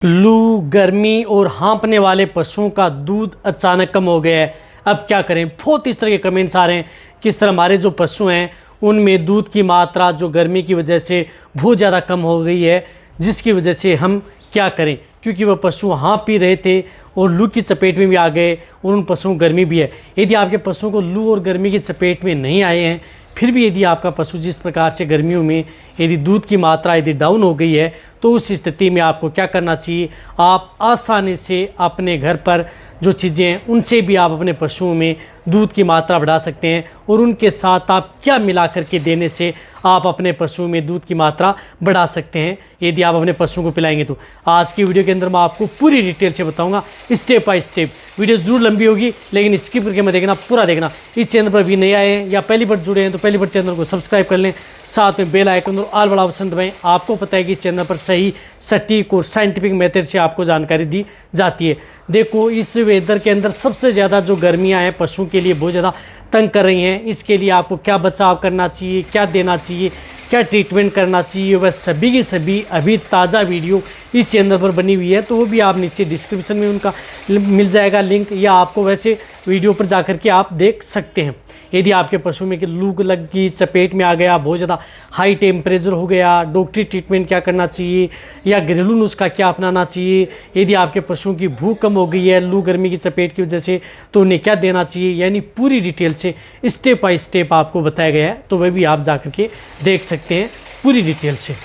लू, गर्मी और हाँफने वाले पशुओं का दूध अचानक कम हो गया है। अब क्या करें? बहुत इस तरह के कमेंट्स आ रहे हैं कि सर हमारे जो पशु हैं उनमें दूध की मात्रा जो गर्मी की वजह से बहुत ज़्यादा कम हो गई है, जिसकी वजह से हम क्या करें? क्योंकि वह पशु हाँफ पी रहे थे और लू की चपेट में भी आ गए और उन पशुओं को गर्मी भी है। यदि आपके पशुओं को लू और गर्मी की चपेट में नहीं आए हैं, फिर भी यदि आपका पशु जिस प्रकार से गर्मियों में यदि दूध की मात्रा यदि डाउन हो गई है, तो उस स्थिति में आपको क्या करना चाहिए? आप आसानी से अपने घर पर जो चीज़ें हैं उनसे भी आप अपने पशुओं में दूध की मात्रा बढ़ा सकते हैं। और उनके साथ आप क्या मिला करके देने से आप अपने पशुओं में दूध की मात्रा बढ़ा सकते हैं यदि आप अपने पशुओं को पिलाएंगे। तो आज की वीडियो के अंदर मैं आपको पूरी डिटेल से बताऊंगा, स्टेप बाय स्टेप। वीडियो ज़रूर लंबी होगी लेकिन स्किप करके मत देखना, पूरा देखना। इस चैनल पर भी नए आए हैं या पहली बार जुड़े हैं तो पहली बार चैनल को सब्सक्राइब कर लें, साथ में बेल आइकन और ऑल वाला ऑप्शन दबाएं। आपको पता है कि इस चैनल पर सही, सटीक और साइंटिफिक मेथड से आपको जानकारी दी जाती है। देखो, इस वेदर के अंदर सबसे ज़्यादा जो गर्मियाँ हैं पशुओं के लिए बहुत ज़्यादा तंग कर रही हैं। इसके लिए आपको क्या बचाव करना चाहिए, क्या देना चाहिए, क्या ट्रीटमेंट करना चाहिए, वह सभी की सभी अभी ताज़ा वीडियो इस चैनल पर बनी हुई है। तो वो भी आप नीचे डिस्क्रिप्शन में उनका मिल जाएगा लिंक, या आपको वैसे वीडियो पर जाकर के आप देख सकते हैं। यदि आपके पशु में कि लू लग गई, चपेट में आ गया, बहुत ज़्यादा हाई टेम्परेचर हो गया, डॉक्टरी ट्रीटमेंट क्या करना चाहिए या घरेलू नुस्खा क्या अपनाना चाहिए। यदि आपके पशुओं की भूख कम हो गई है लू गर्मी की चपेट की वजह से, तो उन्हें क्या देना चाहिए, यानी पूरी डिटेल से स्टेप बाय स्टेप आपको बताया गया है। तो वह भी आप जाकर के देख सकते हैं पूरी डिटेल से।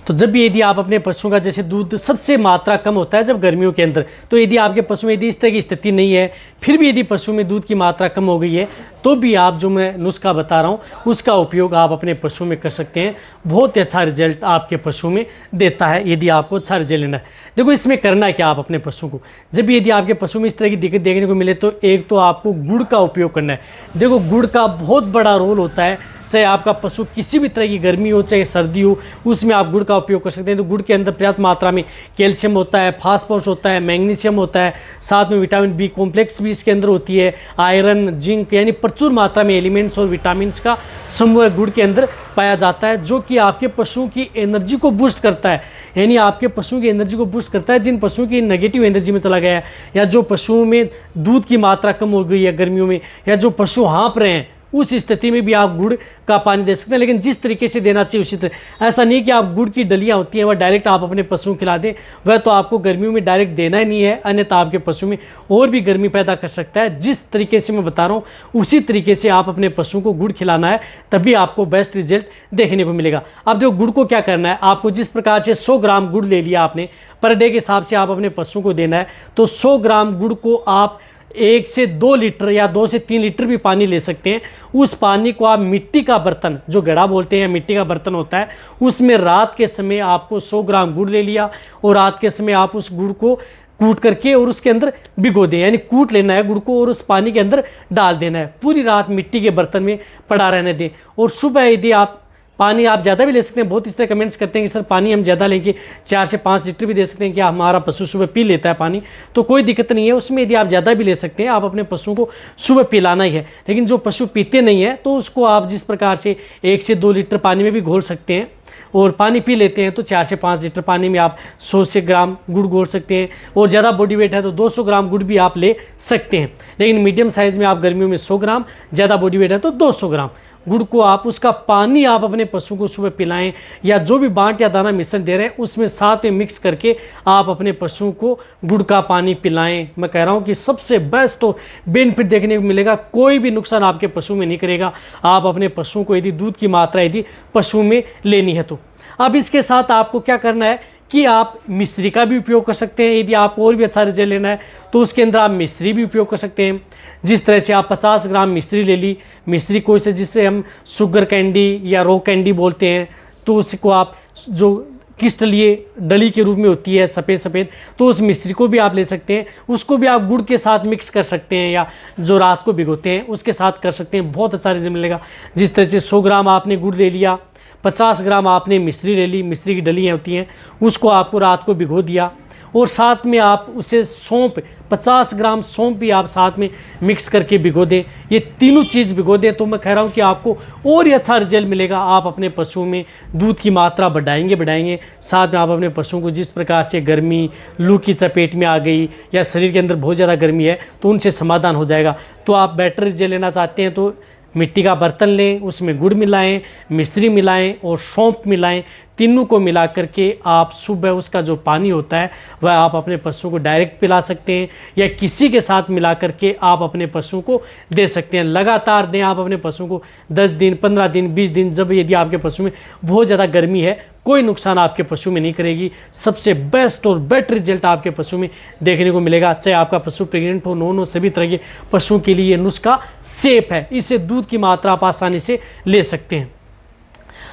तो जब भी यदि आप अपने पशुओं का जैसे दूध सबसे मात्रा कम होता है जब गर्मियों के अंदर, तो यदि आपके पशु में यदि इस तरह की स्थिति नहीं है, फिर भी यदि पशु में दूध की मात्रा कम हो गई है, तो भी आप जो मैं नुस्खा बता रहा हूँ उसका उपयोग आप अपने पशु में कर सकते हैं। बहुत ही अच्छा रिजल्ट आपके पशु में देता है यदि आपको अच्छा रिजल्ट लेना है। देखो, इसमें करना है क्या आप अपने पशु को, जब भी यदि आपके पशु में इस तरह की दिक्कत देखने को मिले, तो एक तो आपको गुड़ का उपयोग करना है। देखो, गुड़ का बहुत बड़ा रोल होता है, चाहे आपका पशु किसी भी तरह की गर्मी हो चाहे सर्दी हो, उसमें आप गुड़ का उपयोग कर सकते हैं। तो गुड़ के अंदर पर्याप्त मात्रा में कैल्शियम होता है, फास्फोरस होता है, मैग्नीशियम होता है, साथ में विटामिन बी कॉम्प्लेक्स भी इसके अंदर होती है, आयरन, जिंक, यानी प्रचुर मात्रा में एलिमेंट्स और विटामिन का समूह गुड़ के अंदर पाया जाता है, जो कि आपके पशुओं की एनर्जी को बूस्ट करता है। यानी आपके पशुओं की एनर्जी को बूस्ट करता है। जिन पशुओं की नेगेटिव एनर्जी में चला गया है, या जो पशुओं में दूध की मात्रा कम हो गई है गर्मियों में, या जो पशु हाँफ रहे हैं, उस स्थिति में भी आप गुड़ का पानी दे सकते हैं। लेकिन जिस तरीके से देना चाहिए उसी तरह, ऐसा नहीं कि आप गुड़ की डलियां होती हैं वह डायरेक्ट आप अपने पशुओं को खिला दें, वह तो आपको गर्मियों में डायरेक्ट देना ही नहीं है, अन्यथा आपके पशु में और भी गर्मी पैदा कर सकता है। जिस तरीके से मैं बता रहा हूँ उसी तरीके से आप अपने पशुओं को गुड़ खिलाना है, तभी आपको बेस्ट रिजल्ट देखने को मिलेगा। अब देखो, गुड़ को क्या करना है, आपको जिस प्रकार से 100 ग्राम गुड़ ले लिया आपने, पर डे के हिसाब से आप अपने पशुओं को देना है, तो 100 ग्राम गुड़ को आप 1 से 2 लीटर या 2 से 3 लीटर भी पानी ले सकते हैं। उस पानी को आप मिट्टी का बर्तन, जो घड़ा बोलते हैं, मिट्टी का बर्तन होता है, उसमें रात के समय आपको 100 ग्राम गुड़ ले लिया और रात के समय आप उस गुड़ को कूट करके और उसके अंदर भिगो दें, यानी कूट लेना है गुड़ को और उस पानी के अंदर डाल देना है। पूरी रात मिट्टी के बर्तन में पड़ा रहने दें। और सुबह यदि आप पानी आप ज़्यादा भी ले सकते हैं, बहुत इस तरह कमेंट्स करते हैं कि सर पानी हम ज़्यादा लेंगे, 4 से 5 लीटर भी दे सकते हैं, क्या हमारा पशु सुबह पी लेता है पानी, तो कोई दिक्कत नहीं है उसमें। यदि आप ज़्यादा भी ले सकते हैं, आप अपने पशुओं को सुबह पिलाना ही है। लेकिन जो पशु पीते नहीं है, तो उसको आप जिस प्रकार से 1 से 2 लीटर पानी में भी घोल सकते हैं, और पानी पी लेते हैं तो 4 से 5 लीटर पानी में आप 100 से ग्राम गुड़ घोल सकते हैं। और ज़्यादा बॉडी वेट है तो 200 ग्राम गुड़ भी आप ले सकते हैं। लेकिन मीडियम साइज़ में आप गर्मियों में 100 ग्राम, ज़्यादा बॉडी वेट है तो 200 ग्राम गुड़ को आप, उसका पानी आप अपने पशु को सुबह पिलाएं, या जो भी बांट या दाना मिश्रण दे रहे हैं उसमें साथ में मिक्स करके आप अपने पशुओं को गुड़ का पानी पिलाएं। मैं कह रहा हूं कि सबसे बेस्ट और बेनिफिट देखने को मिलेगा, कोई भी नुकसान आपके पशु में नहीं करेगा। आप अपने पशुओं को यदि दूध की मात्रा यदि पशु में लेनी है तो अब इसके साथ आपको क्या करना है कि आप मिश्री का भी उपयोग कर सकते हैं। यदि आपको और भी अच्छा रिजल्ट लेना है तो उसके अंदर आप मिश्री भी उपयोग कर सकते हैं। जिस तरह से आप 50 ग्राम मिश्री ले ली, मिश्री को से जिससे हम शुगर कैंडी या रॉ कैंडी बोलते हैं, तो उसको आप जो क्रिस्टलीय डली के रूप में होती है सफ़ेद सफ़ेद, तो उस मिश्री को भी आप ले सकते हैं। उसको भी आप गुड़ के साथ मिक्स कर सकते हैं, या जो रात को भिगोते हैं उसके साथ कर सकते हैं, बहुत अच्छा रिजल्ट मिलेगा। जिस तरह से 100 ग्राम आपने गुड़ ले लिया, 50 ग्राम आपने मिश्री ले ली, मिश्री की डलियाँ होती हैं, उसको आपको रात को भिगो दिया, और साथ में आप उसे सौंफ 50 ग्राम सौंफ भी आप साथ में मिक्स करके भिगो दें। ये तीनों चीज़ भिगो दें तो मैं कह रहा हूँ कि आपको और ही अच्छा रिजल्ट मिलेगा। आप अपने पशुओं में दूध की मात्रा बढ़ाएंगे। साथ में आप अपने पशुओं को जिस प्रकार से गर्मी, लू की चपेट में आ गई या शरीर के अंदर बहुत ज़्यादा गर्मी है तो उनसे समाधान हो जाएगा। तो आप बेटर रिजल्ट लेना चाहते हैं तो मिट्टी का बर्तन लें, उसमें गुड़ मिलाएं, मिश्री मिलाएं और सौंफ मिलाएं। तीनों को मिला करके आप सुबह उसका जो पानी होता है वह आप अपने पशुओं को डायरेक्ट पिला सकते हैं या किसी के साथ मिला करके आप अपने पशुओं को दे सकते हैं। लगातार दें आप अपने पशुओं को 10 दिन, 15 दिन, 20 दिन, जब यदि आपके पशु में बहुत ज़्यादा गर्मी है, कोई नुकसान आपके पशु में नहीं करेगी। सबसे बेस्ट और बेटर रिजल्ट आपके पशु में देखने को मिलेगा। चाहे आपका पशु प्रेग्नेंट हो, नॉन हो, सभी तरह के पशुओं के लिए ये नुस्खा सेफ है। इससे दूध की मात्रा आप आसानी से ले सकते हैं।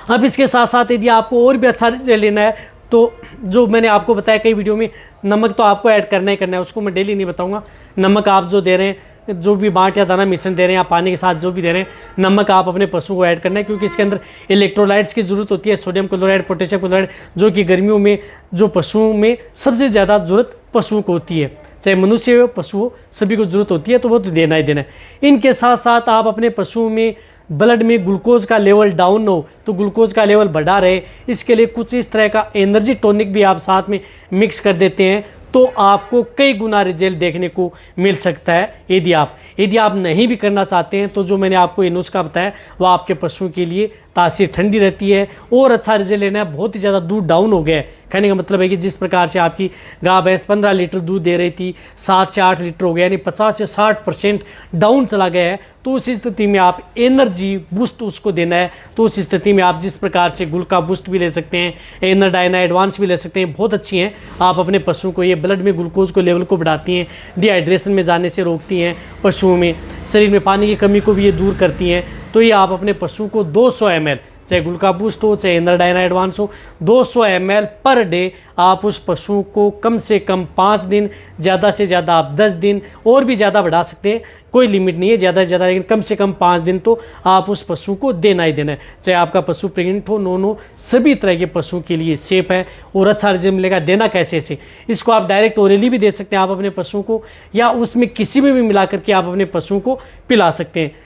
अब इसके साथ साथ यदि आपको और भी अच्छा रिजल्ट लेना है तो जो मैंने आपको बताया कई वीडियो में, नमक तो आपको ऐड करना ही करना है, उसको मैं डेली नहीं बताऊंगा। नमक आप जो दे रहे हैं, जो भी बाट या दाना मिश्रण दे रहे हैं, या पानी के साथ जो भी दे रहे हैं, नमक आप अपने पशु को ऐड करना है, क्योंकि इसके अंदर इलेक्ट्रोलाइट्स की ज़रूरत होती है, सोडियम क्लोराइड, पोटेशियम क्लोराइड, जो कि गर्मियों में जो पशुओं में सबसे ज़्यादा ज़रूरत पशुओं को होती है। चाहे मनुष्य हो, पशु हो, सभी को ज़रूरत होती है, तो वो तो देना ही देना है। इनके साथ साथ आप अपने पशुओं में ब्लड में ग्लूकोज का लेवल डाउन हो तो ग्लूकोज का लेवल बढ़ा रहे, इसके लिए कुछ इस तरह का एनर्जी टॉनिक भी आप साथ में मिक्स कर देते हैं तो आपको कई गुना रिजल्ट देखने को मिल सकता है। यदि आप नहीं भी करना चाहते हैं तो जो मैंने आपको ये नुस्खा बताया वह आपके पशुओं के लिए तासीर ठंडी रहती है और अच्छा रिजल्ट लेना है। बहुत ही ज़्यादा दूध डाउन हो गया है, कहने का मतलब है कि जिस प्रकार से आपकी गाय भैंस 15 लीटर दूध दे रही थी, 7 से 8 लीटर हो गया, यानी 50 से 60% डाउन चला गया है। तो उस स्थिति में आप एनर्जी बूस्ट उसको देना है, तो उस स्थिति में आप जिस प्रकार से गुल्का बूस्ट भी ले सकते हैं, एनर्डाइना एडवांस भी ले सकते हैं, बहुत अच्छी हैं। आप अपने पशुओं को, ये ब्लड में ग्लूकोज को लेवल को बढ़ाती हैं, डिहाइड्रेशन में जाने से रोकती हैं, पशुओं में शरीर में पानी की कमी को भी ये दूर करती हैं। तो ये आप अपने पशु को 200 ml, चाहे गुल्का बूस्ट हो, चाहे एनर्डाइना एडवांस हो, 200 ml पर डे आप उस पशु को कम से कम 5 दिन, ज़्यादा से ज़्यादा आप 10 दिन और भी ज़्यादा बढ़ा सकते हैं, कोई लिमिट नहीं है ज़्यादा से ज़्यादा, लेकिन कम से कम 5 दिन तो आप उस पशु को देना ही देना है। चाहे आपका पशु प्रेग्नेंट हो, नॉन हो, सभी तरह के पशुओं के लिए सेफ है और अच्छा रिजल्ट मिलेगा। देना कैसे से, इसको आप डायरेक्ट ओरली भी दे सकते हैं आप अपने पशुओं को, या उसमें किसी में भी मिला करके आप अपने पशुओं को पिला सकते हैं।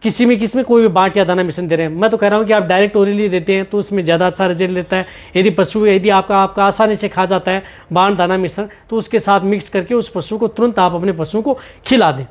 किसी में कोई भी बाट या दाना मिश्रण दे रहे हैं, मैं तो कह रहा हूँ कि आप डायरेक्ट ओरली देते हैं तो उसमें ज़्यादा अच्छा रिजल्ट लेता है। यदि आपका आसानी से खा जाता है बाट दाना मिश्रण, तो उसके साथ मिक्स करके उस पशु को तुरंत आप अपने पशु को खिला दें।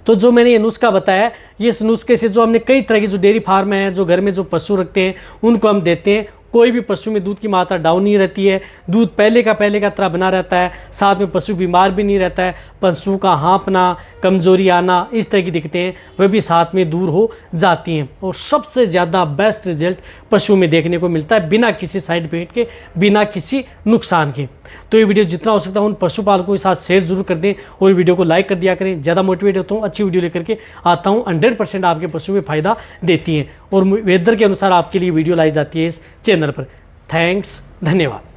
तो जो मैंने ये नुस्खा बताया, ये इस नुस्खे से जो हमने कई तरह की जो डेयरी फार्म है, जो घर में जो पशु रखते हैं, उनको हम देते हैं। कोई भी पशु में दूध की मात्रा डाउन नहीं रहती है, दूध पहले का तरह बना रहता है, साथ में पशु बीमार भी नहीं रहता है, पशु का हाँफना, कमजोरी आना, इस तरह की दिक्कतें वह भी साथ में दूर हो जाती हैं। और सबसे ज़्यादा बेस्ट रिजल्ट पशु में देखने को मिलता है, बिना किसी साइड इफेक्ट के, बिना किसी नुकसान के। तो ये वीडियो जितना हो सकता है उन पशुपालकों के साथ शेयर जरूर कर दें और वीडियो को लाइक कर दिया करें। ज़्यादा मोटिवेट होता हूँ, अच्छी वीडियो लेकर के आता हूँ, 100% आपके पशु में फ़ायदा देती हैं और वेदर के अनुसार आपके लिए वीडियो लाई जाती है इस चैनल पर। थैंक्स, धन्यवाद।